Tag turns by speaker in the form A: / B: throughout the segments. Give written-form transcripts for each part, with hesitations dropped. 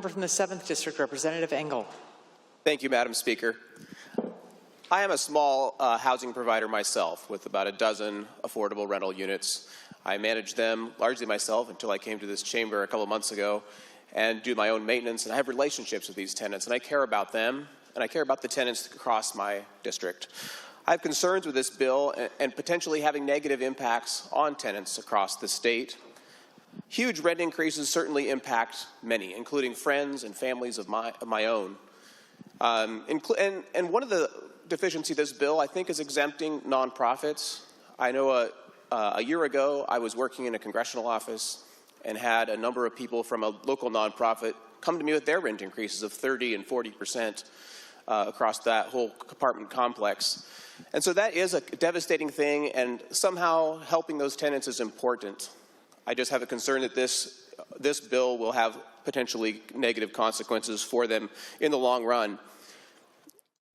A: From the 7th District, Representative Engel.
B: Thank you, Madam Speaker. I am a small housing provider myself with about a dozen affordable rental units. I manage them largely myself until I came to this chamber a couple of months ago and do my own maintenance, and I have relationships with these tenants, and I care about them, and I care about the tenants across my district. I have concerns with this bill and potentially having negative impacts on tenants across the state. Huge rent increases certainly impact many, including friends and families of my own. And one of the deficiencies of this bill, I think, is exempting nonprofits. I know a year ago I was working in a congressional office and had a number of people from a local nonprofit come to me with their rent increases of 30% and 40% across that whole apartment complex. And so that is a devastating thing, and somehow helping those tenants is important. I just have a concern that this bill will have potentially negative consequences for them in the long run.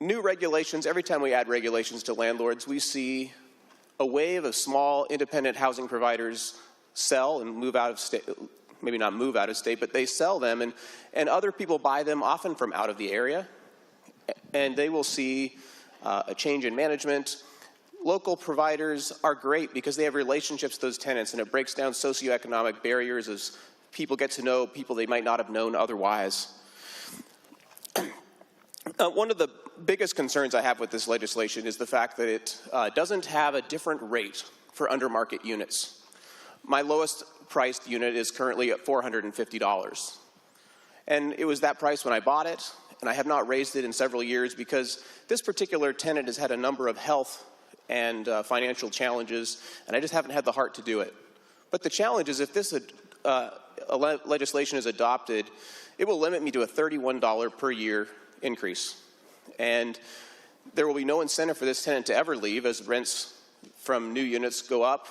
B: New regulations, every time we add regulations to landlords, we see a wave of small independent housing providers sell and move out of state, maybe not move out of state, but they sell them, and other people buy them, often from out of the area, and they will see a change in management. Local providers are great because they have relationships with those tenants, and it breaks down socioeconomic barriers as people get to know people they might not have known otherwise. One of the biggest concerns I have with this legislation is the fact that it doesn't have a different rate for under-market units. My lowest priced unit is currently at $450. And it was that price when I bought it, and I have not raised it in several years because this particular tenant has had a number of health and financial challenges, and I just haven't had the heart to do it. But the challenge is if this legislation is adopted, it will limit me to a $31 per year increase. And there will be no incentive for this tenant to ever leave as rents from new units go up.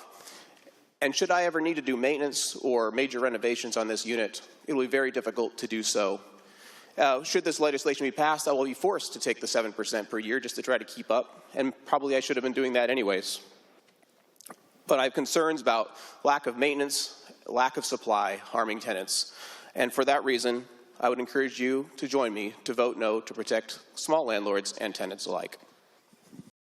B: And should I ever need to do maintenance or major renovations on this unit, it will be very difficult to do so. Should this legislation be passed, I will be forced to take the 7% per year just to try to keep up, and probably I should have been doing that anyways. But I have concerns about lack of maintenance, lack of supply, harming tenants. And for that reason, I would encourage you to join me to vote no to protect small landlords and tenants alike.